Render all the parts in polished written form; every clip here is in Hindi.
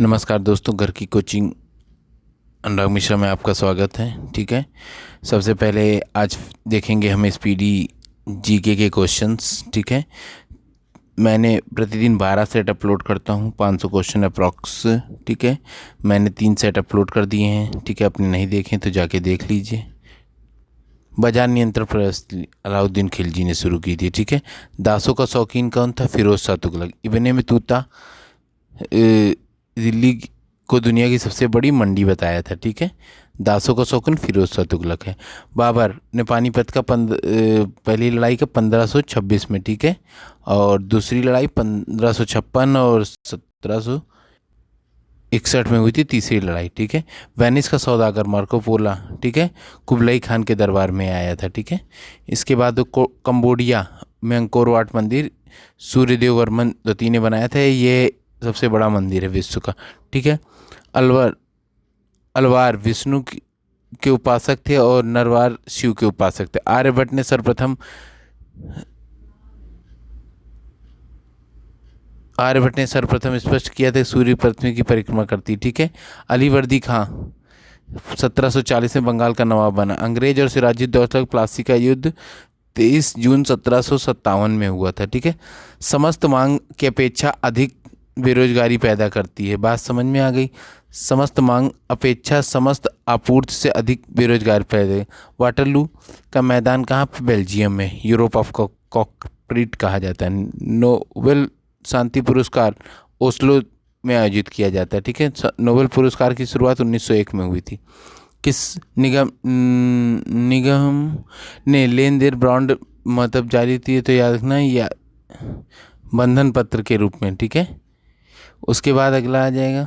नमस्कार दोस्तों, घर की कोचिंग अनुराग मिश्रा में आपका स्वागत है। ठीक है, सबसे पहले आज देखेंगे हम स्पीडी जीके के क्वेश्चंस। ठीक है, मैंने प्रतिदिन 12 सेट अपलोड करता हूँ, 500 क्वेश्चन अप्रॉक्स। ठीक है, मैंने 3 सेट अपलोड कर दिए हैं। ठीक है, आपने नहीं देखे तो जाके देख लीजिए। बाजार नियंत्रण प्रणाली अलाउद्दीन खिलजी ने शुरू की थी। ठीक है, दासों का शौकीन कौन था? फिरोज शाह तुगलक। इब्ने बतूता दिल्ली को दुनिया की सबसे बड़ी मंडी बताया था। ठीक है, दासों का शौकीन फिरोज शाह तुगलक है। बाबर ने पानीपत का पहली लड़ाई का 1526 में। ठीक है, और दूसरी लड़ाई 1556 और 1761 में हुई थी तीसरी लड़ाई। ठीक है, वेनिस का सौदागर मार्को पोला, ठीक है, कुबलाई खान के दरबार में आया था। ठीक है, इसके बाद कंबोडिया में अंकोर वाट मंदिर सूर्यदेव वर्मन द्वितीय ने बनाया था। ये सबसे बड़ा मंदिर है विश्व का। ठीक है, अलवार विष्णु के उपासक थे और नरवार शिव के उपासक थे। आर्यभट्ट ने सर्वप्रथम स्पष्ट किया था सूर्य पृथ्वी की परिक्रमा करती। ठीक है, अलीवर्दी खां 1740 में बंगाल का नवाब बना। अंग्रेज और सिराजुद्दौला दौलत प्लासी का युद्ध 23 जून 1757 में हुआ था। ठीक है, समस्त मांग की अपेक्षा अधिक बेरोजगारी पैदा करती है। बात समझ में आ गई? समस्त मांग अपेक्षा समस्त आपूर्ति से अधिक बेरोजगार पैदा। वाटरलू का मैदान कहाँ पर? बेल्जियम में। यूरोप ऑफ कॉकप्रीट कहा जाता है। नोबेल शांति पुरस्कार ओस्लो में आयोजित किया जाता है। ठीक है, नोबेल पुरस्कार की शुरुआत 1901 में हुई थी। किस निगम ने लेन देन बॉन्ड मतलब जारी की? तो याद रखना, या बंधन पत्र के रूप में। ठीक है, उसके बाद अगला आ जाएगा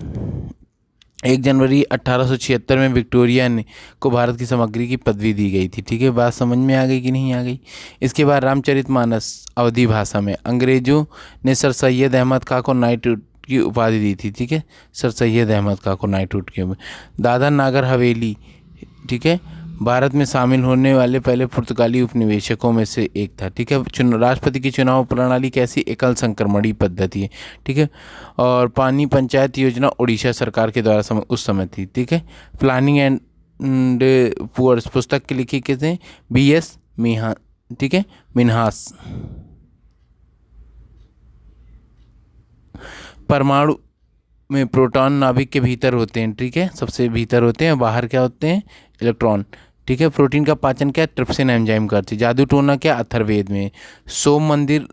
1 जनवरी 1876 में विक्टोरिया ने को भारत की सामग्री की पदवी दी गई थी। ठीक है, बात समझ में आ गई कि नहीं आ गई? इसके बाद रामचरितमानस अवधी भाषा में। अंग्रेजों ने सर सैयद अहमद खां को नाइटहुड की उपाधि दी थी। ठीक है, सर सैयद अहमद खां को नाइटहुड की। दादर नागर हवेली, ठीक है, भारत में शामिल होने वाले पहले पुर्तगाली उपनिवेशकों में से एक था। ठीक है, राष्ट्रपति की चुनाव प्रणाली कैसी? एकल संक्रमणीय पद्धति है। ठीक है, और पानी पंचायत योजना उड़ीसा सरकार के द्वारा उस समय थी। ठीक है, प्लानिंग एंड पुअर्स पुस्तक के लिखी किसने? BS मिन्हास। ठीक है, मिन्हास। परमाणु में प्रोटॉन नाभिक के भीतर होते हैं। ठीक है, सबसे भीतर होते हैं, बाहर क्या होते हैं? इलेक्ट्रॉन। ठीक है, प्रोटीन का पाचन क्या? ट्रिप्सिन एंजाइम करती है। जादू टोना क्या? अथर्ववेद में। सोम मंदिर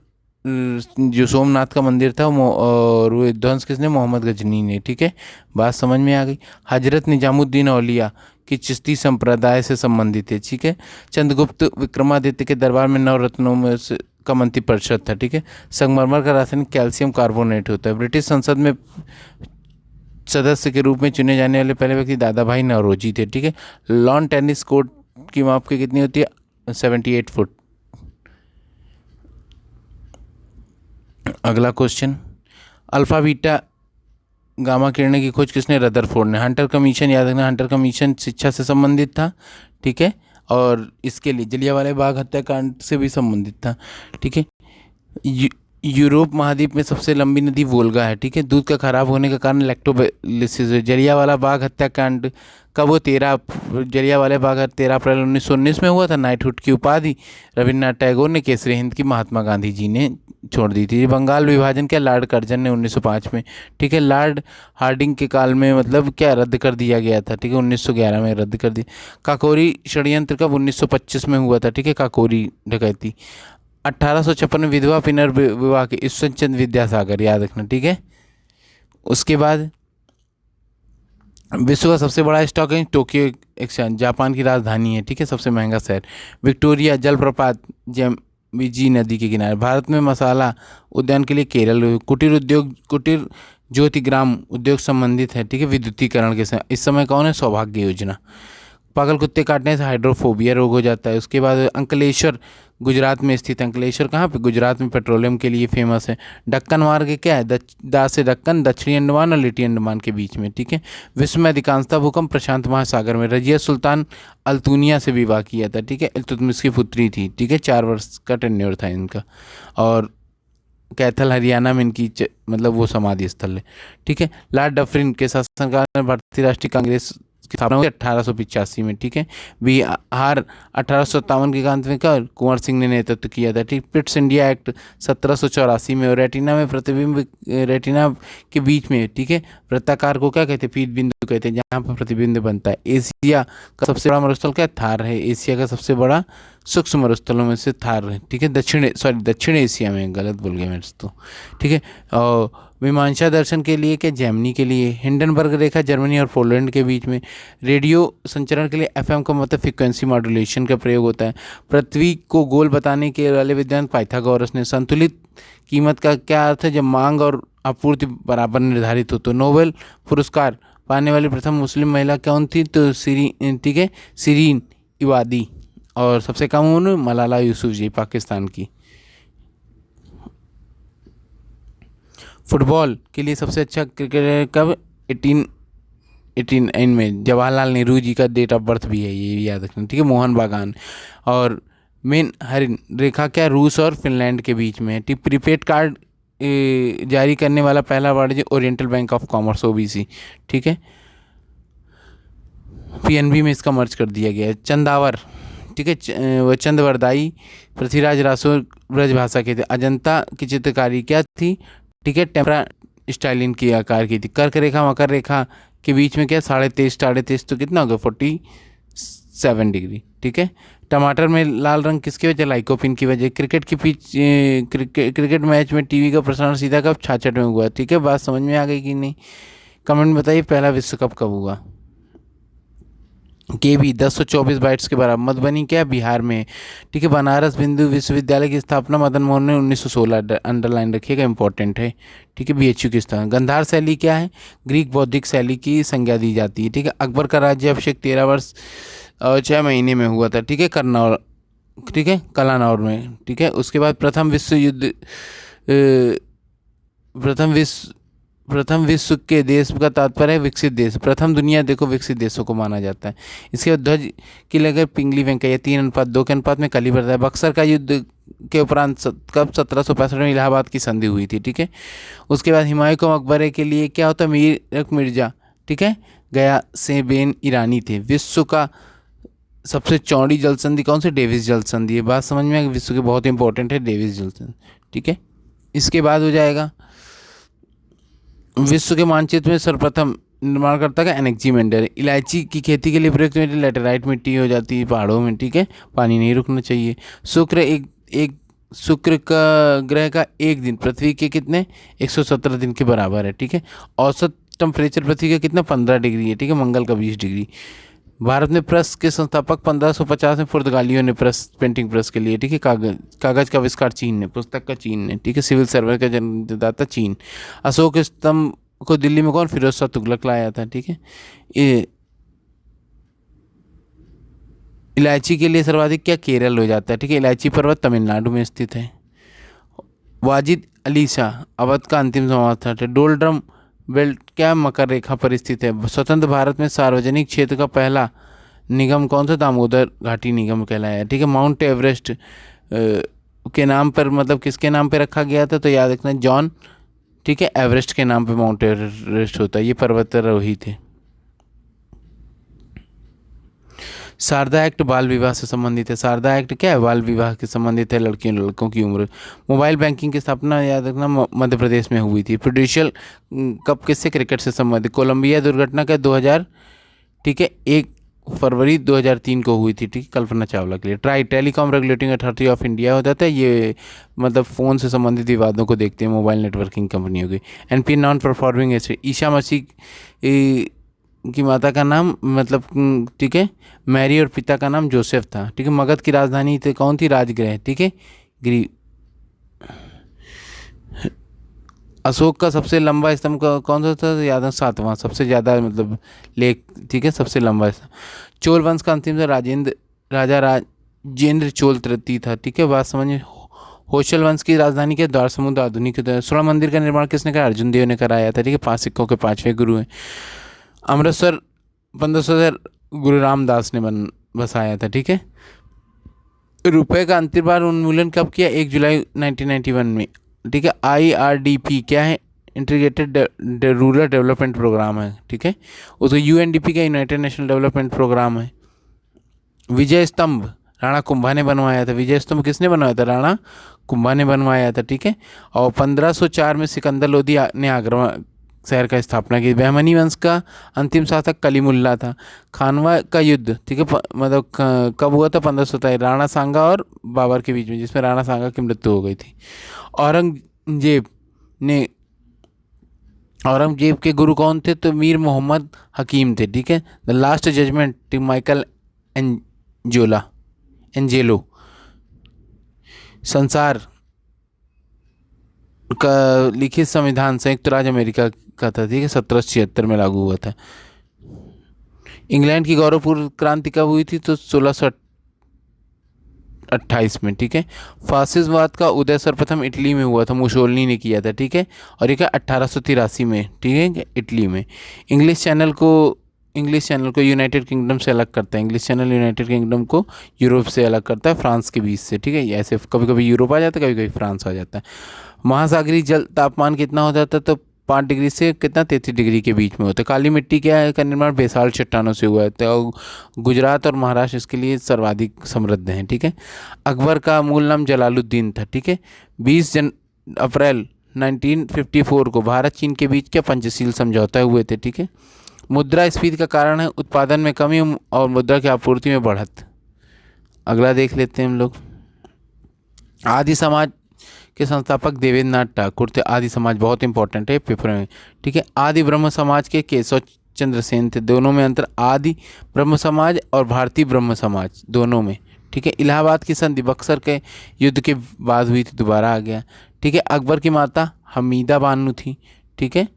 जो सोमनाथ का मंदिर था और वो ध्वंस किसने? मोहम्मद गजनी ने। ठीक है, बात समझ में आ गई? हजरत निजामुद्दीन औलिया की चिश्ती संप्रदाय से संबंधित है। ठीक है, चंद्रगुप्त विक्रमादित्य के दरबार में नवरत्नों में से का मंत्री परिषद था। ठीक है, संगमरमर का रासायनिक कैल्शियम कार्बोनेट होता है। ब्रिटिश संसद में सदस्य के रूप में चुने जाने वाले पहले व्यक्ति दादा भाई नौरोजी थे। ठीक है, लॉन टेनिस कोर्ट की माप की कितनी होती है? 78 फुट। अगला क्वेश्चन, अल्फा बीटा गामा किरणें की खोज किसने? रदरफोर्ड ने। हंटर कमीशन, याद रखना, हंटर कमीशन शिक्षा से संबंधित था। ठीक है, और इसके लिए जलियांवाला बाग हत्याकांड से भी संबंधित था। ठीक है, यूरोप महाद्वीप में सबसे लंबी नदी वोल्गा है। ठीक है, दूध का खराब होने का कारण लैक्टोबैसिलस है। जलियांवाला बाग हत्याकांड कब वो 13 अप्रैल 1919 में हुआ था। नाइटहुड की उपाधि रविन्द्रनाथ टैगोर ने केसरी हिंद की महात्मा गांधी जी ने छोड़ दी थी। बंगाल विभाजन क्या? लॉर्ड कर्जन ने 1905 में। ठीक है, लॉर्ड हार्डिंग के काल में मतलब क्या रद्द कर दिया गया था। ठीक है, 1911 में रद्द कर दिया। काकोरी षड्यंत्र कब? 1925 में हुआ था। ठीक है, काकोरी डकैती। 1856 में विधवा पुनर्विवाह के ईश्वरचंद्र विद्यासागर, याद रखना। ठीक है, उसके बाद विश्व का सबसे बड़ा स्टॉक है टोक्यो एक्सचेंज, जापान की राजधानी है। ठीक है, सबसे महंगा शहर। विक्टोरिया जलप्रपात जी नदी के किनारे। भारत में मसाला उद्यान के लिए केरल। कुटीर ज्योतिग्राम उद्योग संबंधित है। ठीक है, विद्युतीकरण के समय। इस समय कौन है? सौभाग्य योजना। पागल कुत्ते काटने से हाइड्रोफोबिया रोग हो जाता है। उसके बाद अंकलेश्वर गुजरात में स्थित। अंकलेश्वर कहाँ पे? गुजरात में पेट्रोलियम के लिए फेमस है। दक्कन मार्ग क्या है? दा से दक्कन दक्षिणी अंडमान और लिटिल अंडमान के बीच में। ठीक है, विश्व में अधिकांशतः भूकंप प्रशांत महासागर में। रजिया सुल्तान अल्तुनिया से विवाह किया था। ठीक है, इल्तुतमिश की पुत्री थी। ठीक है, 4 वर्ष का टेन्योर था इनका। और कैथल हरियाणा में इनकी मतलब वो समाधि स्थल है। ठीक है। लॉर्ड डफरिन के शासनकाल में भारतीय राष्ट्रीय कांग्रेस की स्थापना हुई 1885 में। ठीक है। बिहार 1857 के अंत में कर कुंवर सिंह ने नेतृत्व किया था। ठीक। पिट्स इंडिया एक्ट 1784 में। और रेटिना में प्रतिबिंब, रेटिना के बीच में, ठीक है, वृत्ताकार को क्या कहते हैं? पीत बिंदु कहते हैं, जहाँ पर प्रतिबिंब बनता है। एशिया का सबसे बड़ा मरुस्थल क्या? थार है। एशिया का सबसे बड़ा सूक्ष्म मरुस्थलों में से थार है। ठीक है। दक्षिण एशिया में, गलत बोल गया मेरे तो। ठीक है। और मीमांसा दर्शन के लिए क्या? जैमिनी के लिए। हिंडनबर्ग रेखा जर्मनी और पोलैंड के बीच में। रेडियो संचरण के लिए एफएम का मतलब फ्रीक्वेंसी मॉड्यूलेशन का प्रयोग होता है। पृथ्वी को गोल बताने के वाले विद्वान पाइथागोरस ने। संतुलित कीमत का क्या अर्थ है? जब मांग और आपूर्ति बराबर निर्धारित हो। तो नोबेल पुरस्कार पाने वाली प्रथम मुस्लिम महिला कौन थी? तो ठीक है, शिरीन इबादी। और सबसे कम उम्र मलाला यूसुफजई, पाकिस्तान की। फुटबॉल के लिए सबसे अच्छा क्रिकेटर कब? 1889 में। जवाहरलाल नेहरू जी का डेट ऑफ बर्थ भी है, ये भी याद रखना। ठीक है। मोहन बागान। और मेन हरिन रेखा क्या? रूस और फिनलैंड के बीच में है। ठीक। प्रीपेड कार्ड जारी करने वाला पहला वाणिज्य oriental bank of commerce, OBC. ठीक है। पीएनबी में इसका मर्ज कर दिया गया है। चंदावर, ठीक है, वह चंदवरदाई पृथ्वीराज रासो ब्रजभाषा के थे। अजंता की चित्रकारी क्या थी? ठीक है, टेम्परा स्टाइलिन की आकार की थी। कर्क रेखा मकर रेखा के बीच में क्या? 23.5 तो कितना होगा? 47 डिग्री। ठीक है। टमाटर में लाल रंग किसकी वजह? लाइकोपिन की वजह। क्रिकेट की पिच, क्रिकेट मैच में टीवी का प्रसारण सीधा कब? 66 में हुआ। ठीक है। बात समझ में आ गई कि नहीं? कमेंट बताइए, पहला विश्व कप कब हुआ? के भी 1024 बाइट्स के बराबर। मधुबनी क्या? बिहार में। ठीक है। बनारस हिंदू विश्वविद्यालय की स्थापना मदन मोहन ने 1916, अंडरलाइन रखिएगा, इंपॉर्टेंट है। ठीक है। बीएचयू की स्थापना। गंधार शैली क्या है? ग्रीक बौद्धिक शैली की संज्ञा दी जाती है। ठीक है। अकबर का राज्य अभिषेक 13 वर्ष और 6 महीने में हुआ था। ठीक है। करनौल, ठीक है, कलानौर में। ठीक है। उसके बाद प्रथम विश्व के देश का तात्पर्य है विकसित देश। प्रथम दुनिया देखो विकसित देशों को माना जाता है। इसके बाद ध्वज की लगभग पिंगली वेंकैया 3:2 के अनुपात में कली बढ़ता है। बक्सर का युद्ध के उपरांत कब? 1765 में इलाहाबाद की संधि हुई थी। ठीक है। उसके बाद हुमायूं को मकबरे के लिए क्या होता है? मीर मिर्जा, ठीक है, गया से बेन ईरानी थे। विश्व का सबसे चौड़ी जल संधि कौन सी? डेविस जल संधि है। बात समझ में? विश्व के बहुत इंपॉर्टेंट है डेविस जल संधि। ठीक है। इसके बाद हो जाएगा विश्व के मानचित्र में सर्वप्रथम निर्माणकर्ता का एनेक्सीमेंडर। इलायची की खेती के लिए प्रयुक्त मिट्टी लेटेराइट मिट्टी हो जाती है पहाड़ों में। ठीक है। पानी नहीं रुकना चाहिए। शुक्र का ग्रह का एक दिन पृथ्वी के कितने? 117 दिन के बराबर है। ठीक है। औसत टेम्परेचर पृथ्वी का कितना? 15 डिग्री है। ठीक है। मंगल का 20 डिग्री। भारत में प्रेस के संस्थापक 1550 में पुर्तगालियों ने प्रेस, पेंटिंग प्रेस के लिए। ठीक है। कागज का आविष्कार चीन ने, पुस्तक का चीन ने। ठीक है। सिविल सर्वे का जन्मदाता चीन। अशोक स्तंभ को दिल्ली में कौन? फिरोज शाह तुगलक लाया था। ठीक है। इलायची के लिए सर्वाधिक क्या? केरल हो जाता है। ठीक है। इलायची पर्वत तमिलनाडु में स्थित है। वाजिद अली शाह अवध का अंतिम संवाद था। डोलड्रम बेल्ट क्या? मकर रेखा पर स्थित है। स्वतंत्र भारत में सार्वजनिक क्षेत्र का पहला निगम कौन सा? दामोदर घाटी निगम कहलाया। ठीक है। माउंट एवरेस्ट के नाम पर, मतलब किसके नाम पे रखा गया था? तो याद रखना, जॉन, ठीक है, एवरेस्ट के नाम पे माउंट एवरेस्ट होता है। ये पर्वतारोही थे। शारदा एक्ट बाल विवाह से संबंधित है। शारदा एक्ट क्या है? बाल विवाह के संबंधित है, लड़कियों लड़कों की उम्र। मोबाइल बैंकिंग की स्थापना याद रखना मध्य प्रदेश में हुई थी। प्रूडेंशियल कप किससे? क्रिकेट से संबंधित। कोलंबिया दुर्घटना का 2000, ठीक है, 1 फरवरी 2003 को हुई थी। ठीक है। कल्पना चावला के लिए। Telecom regulating authority of India होता था। ये मतलब फ़ोन से संबंधित विवादों को देखते हैं मोबाइल नेटवर्किंग कंपनियों की। NP non performing asset. Isa Masih की माता का नाम, मतलब, ठीक है, मैरी, और पिता का नाम जोसेफ था। ठीक है। मगध की राजधानी थी कौन थी? राजगृह। ठीक है। अशोक का सबसे लंबा स्तंभ कौन सा था? याद है, 7वां, सबसे ज़्यादा मतलब लेक। ठीक है। सबसे लंबा स्तंभ। चोल वंश का अंतिम था राजा राजेंद्र चोल तृतीय था। ठीक है। बात समझ। होशल वंश की राजधानी के द्वार समुद्र आधुनिक स्वर्ण मंदिर का निर्माण किसने करा? अर्जुन देव ने कराया था। ठीक है। 5 सिक्कों के 5वें गुरु हैं। अमृतसर 1500 गुरु रामदास ने बसाया था। ठीक है। रुपए का अंतिम बार उन्मूलन कब किया? 1 जुलाई 1991 में। ठीक है। IRDP क्या है? इंटीग्रेटेड रूरल डेवलपमेंट प्रोग्राम है, ठीक है। उसको UNDP का यूनाइटेड नेशनल डेवलपमेंट प्रोग्राम है। विजय स्तंभ राणा कुंभा ने बनवाया था। विजय स्तंभ किसने बनवाया था? राणा कुंभा ने बनवाया था, ठीक है। और 1504 में सिकंदर लोदी ने आगरा शहर का स्थापना की। बहमनी वंश का अंतिम शासक कलीमुल्ला था। खानवा का युद्ध, ठीक है, मतलब कब हुआ था? 1527 राणा सांगा और बाबर के बीच में, जिसमें राणा सांगा की मृत्यु हो गई थी। औरंगजेब के गुरु कौन थे? तो मीर मोहम्मद हकीम थे, ठीक है। The last judgement to Michelangelo. संसार का लिखित संविधान संयुक्त राज्य अमेरिका का था, ठीक है, 1776 में लागू हुआ था। इंग्लैंड की गौरवपूर्ण क्रांति कब हुई थी? तो 1628 में, ठीक है। फासिस्टवाद का उदय सर्वप्रथम इटली में हुआ था, मुसोलिनी ने किया था, ठीक है। और ये 1883 में, ठीक है, इटली में। इंग्लिश चैनल को यूनाइटेड किंगडम से अलग करता है। इंग्लिश चैनल यूनाइटेड किंगडम को यूरोप से अलग करता है, फ्रांस के बीच से, ठीक है। ऐसे कभी कभी यूरोप आ जाता है, कभी कभी फ्रांस आ जाता है। महासागरीय जल तापमान कितना हो जाता है? तो 5 डिग्री से कितना 33 डिग्री के बीच में होता है। काली मिट्टी क्या है का निर्माण बेसाल्ट चट्टानों से हुआ है। तो गुजरात और महाराष्ट्र इसके लिए सर्वाधिक समृद्ध हैं, ठीक है। अकबर का मूल नाम जलालुद्दीन था, ठीक है। 20 अप्रैल 1954 को भारत चीन के बीच के पंचशील समझौता हुए थे, ठीक है। मुद्रास्फीति का कारण है उत्पादन में कमी और मुद्रा की आपूर्ति में बढ़त। अगला देख लेते हैं हम लोग। आदि समाज के संस्थापक देवेंद्रनाथ ठाकुर थे। आदि समाज बहुत इंपॉर्टेंट है पेपर में, ठीक है। आदि ब्रह्म समाज के केशव चंद्र सेन थे। दोनों में अंतर आदि ब्रह्म समाज और भारतीय ब्रह्म समाज दोनों में, ठीक है। इलाहाबाद की संधि बक्सर के युद्ध के बाद हुई थी, दोबारा आ गया, ठीक है। अकबर की माता हमीदा बानो थी, ठीक है।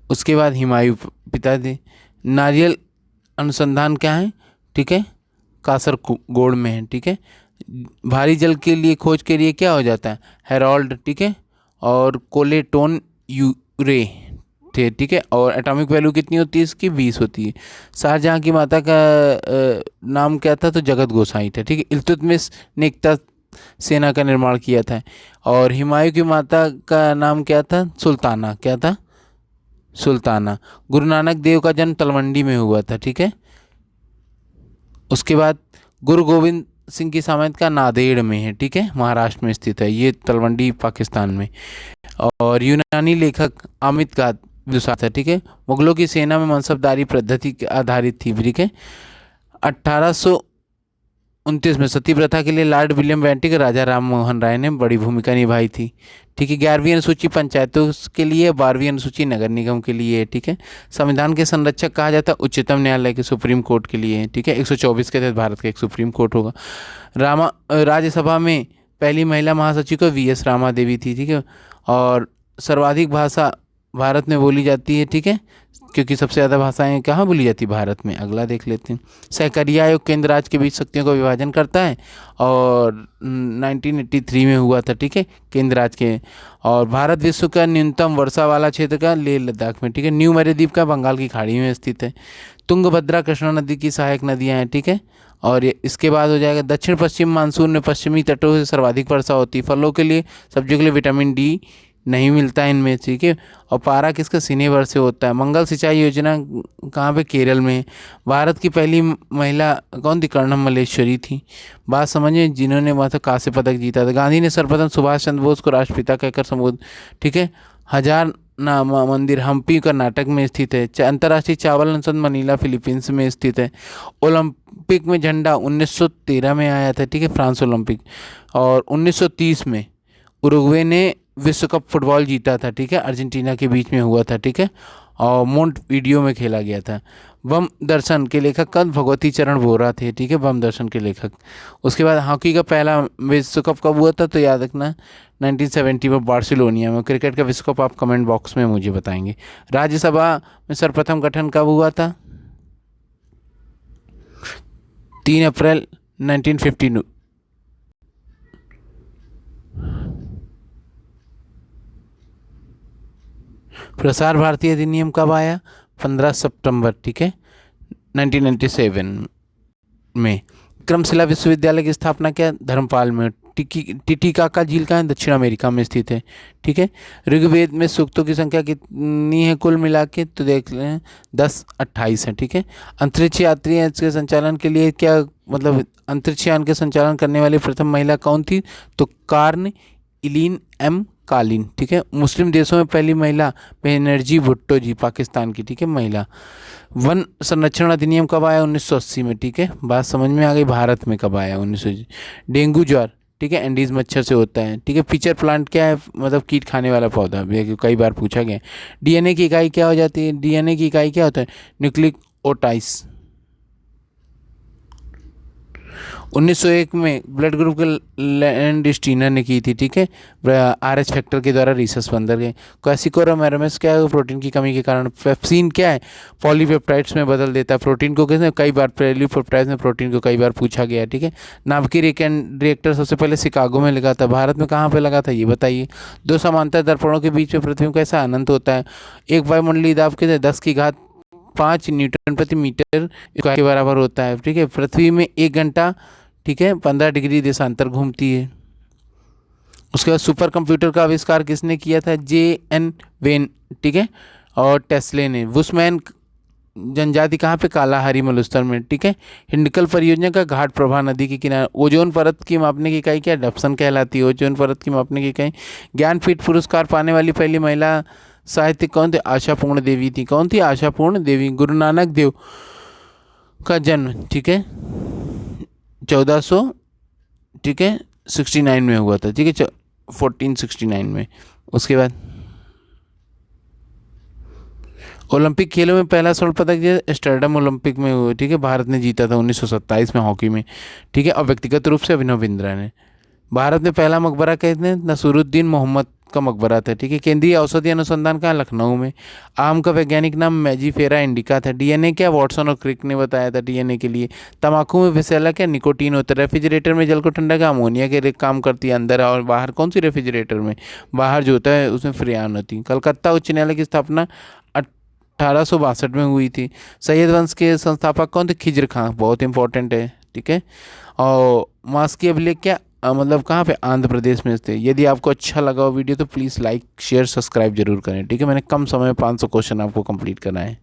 उसके बाद हुमायूं पिता थे। नारियल अनुसंधान क्या है? ठीक है, कासरगोड में है, ठीक है। भारी जल के लिए खोज के लिए क्या हो जाता है? हेरोल्ड, ठीक है। और कोलेटोन यूरे थे, ठीक है। और एटॉमिक वैल्यू कितनी होती है इसकी? 20 होती है। शाहजहाँ की माता का नाम क्या था? तो जगत गोसाई था, ठीक है। इल्तुतमिश ने एकता सेना का निर्माण किया था। और हुमायूं की माता का नाम क्या था? सुल्ताना। क्या था? सुल्ताना। गुरु नानक देव का जन्म तलवंडी में हुआ था, ठीक है। उसके बाद गुरु गोविंद सिंह की समाधि का नांदेड़ में है, ठीक है, महाराष्ट्र में स्थित है, ये तलवंडी पाकिस्तान में। और यूनानी लेखक अमित का विदुषा, ठीक है। मुगलों की सेना में मनसबदारी पद्धति आधारित थी, ठीक है। 1829 में सती प्रथा के लिए लॉर्ड विलियम बेंटिक राजा राम मोहन राय ने बड़ी भूमिका निभाई थी, ठीक है। 11वीं अनुसूची पंचायतों के लिए, 12वीं अनुसूची नगर निगम के लिए, ठीक है। संविधान के संरक्षक कहा जाता है उच्चतम न्यायालय के सुप्रीम कोर्ट के लिए, ठीक है। 124 के तहत भारत का एक सुप्रीम कोर्ट होगा। राज्यसभा में पहली महिला महासचिव को VS रामा देवी थी, ठीक है। और सर्वाधिक भाषा भारत में बोली जाती है, ठीक है, क्योंकि सबसे ज़्यादा भाषाएं कहाँ बोली जाती? भारत में। अगला देख लेते हैं। सहकारिता आयोग केंद्र राज्य के बीच शक्तियों का विभाजन करता है और 1983 में हुआ था, ठीक है, केंद्र राज्य के। और भारत विश्व का न्यूनतम वर्षा वाला क्षेत्र का लेह लद्दाख में, ठीक है। न्यू मरीद्वीप का बंगाल की खाड़ी में स्थित है। तुंगभद्रा कृष्णा नदी की सहायक नदियाँ हैं, ठीक है। और इसके बाद हो जाएगा दक्षिण पश्चिम मानसून में पश्चिमी तटों से सर्वाधिक वर्षा होती है। फलों के लिए, सब्जियों के लिए विटामिन D नहीं मिलता है इनमें, ठीक है। और पारा किसका? सिनेवर से होता है। मंगल सिंचाई योजना कहाँ पे? केरल में। भारत की पहली महिला कौन थी? कर्णम मल्लेश्वरी थी। बात समझिए, जिन्होंने वहाँ कांस्य पदक जीता था। गांधी ने सर्वप्रथम सुभाष चंद्र बोस को राष्ट्रपिता कहकर संबोधित, ठीक है। हजार नामा मंदिर हम्पी कर्नाटक में स्थित है। अंतर्राष्ट्रीय चावल अनुसंधान मनीला फिलीपींस में स्थित है। ओलंपिक में झंडा 1913 में आया था, ठीक है, फ्रांस ओलंपिक। और 1930 में उरुग्वे ने विश्व कप फुटबॉल जीता था, ठीक है, अर्जेंटीना के बीच में हुआ था, ठीक है। और मोंटवीडियो में खेला गया था। बम दर्शन के लेखक कब? भगवती चरण वोरा थे, ठीक है, बम दर्शन के लेखक। उसके बाद हॉकी का पहला विश्व कप कब हुआ था? तो याद रखना 1970 में बार्सिलोनिया में। क्रिकेट का विश्व कप आप कमेंट बॉक्स में मुझे बताएंगे। राज्यसभा में सर्वप्रथम गठन कब हुआ था? 3 अप्रैल 1952। प्रसार भारती अधिनियम कब आया? 15 सितंबर, ठीक है, 1997 में। विक्रमशिला विश्वविद्यालय की स्थापना क्या? धर्मपाल में टिटिकाका झील कहाँ है? दक्षिण अमेरिका में स्थित है, ठीक है। ऋग्वेद में सूक्तों की संख्या कितनी है कुल मिला के? तो देख लें 10-28 है, ठीक है। अंतरिक्ष यात्री के संचालन के लिए क्या, मतलब अंतरिक्ष यान के संचालन करने वाली प्रथम महिला कौन थी? तो कार्न इलीन एम कालीन, ठीक है। मुस्लिम देशों में पहली महिला बेनर्जी भुट्टो जी, पाकिस्तान की, ठीक है, महिला। वन संरक्षण अधिनियम कब आया? 1980 में, ठीक है। बात समझ में आ गई? भारत में कब आया? 1900। डेंगू ज्वर, ठीक है, एंडीज मच्छर से होता है, ठीक है। फीचर प्लांट क्या है? मतलब कीट खाने वाला पौधा, कई बार पूछा गया। डीएनए की इकाई क्या हो जाती है? डीएनए की इकाई क्या होता है? न्यूक्लिक ओटाइस। 1901 में ब्लड ग्रुप के लैंडस्टीनर ने की थी, ठीक है, RH फैक्टर के द्वारा रिसर्च बंदर गए। क्वेसिकोरोमेरमस क्या है? प्रोटीन की कमी के कारण। पेप्सिन क्या है? पॉलीपेप्टाइड्स में बदल देता है प्रोटीन को, किसने? कई बार पॉलीपेप्टाइड्स में प्रोटीन को कई बार पूछा गया, ठीक है। नाभिकीय रिएक्टर सबसे पहले शिकागो में लगा था, भारत में कहाँ पे लगा था ये बताइए। दो समांतर दर्पणों के बीच में पृथ्वी का ऐसा अनंत होता है। एक वायुमंडलीय दाब के 10⁵ न्यूटन प्रति मीटर के बराबर होता है, ठीक है। पृथ्वी में 1 घंटा, ठीक है, 15 डिग्री देशांतर घूमती है। उसके बाद सुपर कंप्यूटर का आविष्कार किसने किया था? JN वेन, ठीक है, और टेस्ले ने। बुशमैन जनजाति कहाँ पे? कालाहारी मलुस्तर में, ठीक है। हिंडकल परियोजना का घाट प्रभा नदी के किनारे। ओजोन परत की मापने की इकाई क्या? डप्सन कहलाती है ओजोन परत की मापने की इकाई। ज्ञानपीठ पुरस्कार पाने वाली पहली महिला साहित्यिक कौन थे? आशापूर्ण देवी थी। कौन थी? आशापूर्ण देवी। गुरु नानक देव का जन्म, ठीक है, 1400, ठीक है, 69 में हुआ था, ठीक है, 1469 में। उसके बाद ओलंपिक खेलों में पहला स्वर्ण पदक जो एम्स्टर्डम ओलंपिक में हुआ, ठीक है, भारत ने जीता था 1927 में हॉकी में, ठीक है, और व्यक्तिगत रूप से अभिनव बिंद्रा ने। भारत में पहला मकबरा कहते हैं नसीरुद्दीन मोहम्मद का मकबरा था, ठीक है। केंद्रीय औषधि अनुसंधान कहाँ? लखनऊ में। आम का वैज्ञानिक नाम मैजीफेरा इंडिका था। डीएनए क्या? वॉटसन और क्रिक ने बताया था डीएनए के लिए। तंबाकू में विषैला क्या? निकोटीन होता है। रेफ्रिजरेटर में जल को ठंडा का अमोनिया के काम करती है अंदर, और बाहर कौन सी? रेफ्रिजरेटर में बाहर जो होता है उसमें फ्रियान होती है। कलकत्ता उच्च न्यायालय की स्थापना 1862 में हुई थी। सैयद वंश के संस्थापक कौन थे? खिज्र खां, बहुत इंपॉर्टेंट है, ठीक है। और मास की अभिलेख क्या? मतलब कहाँ पे? आंध्र प्रदेश में थे। यदि आपको अच्छा लगा हो वीडियो तो प्लीज़ लाइक शेयर सब्सक्राइब जरूर करें, ठीक है। मैंने कम समय में 500 क्वेश्चन आपको कंप्लीट करना है।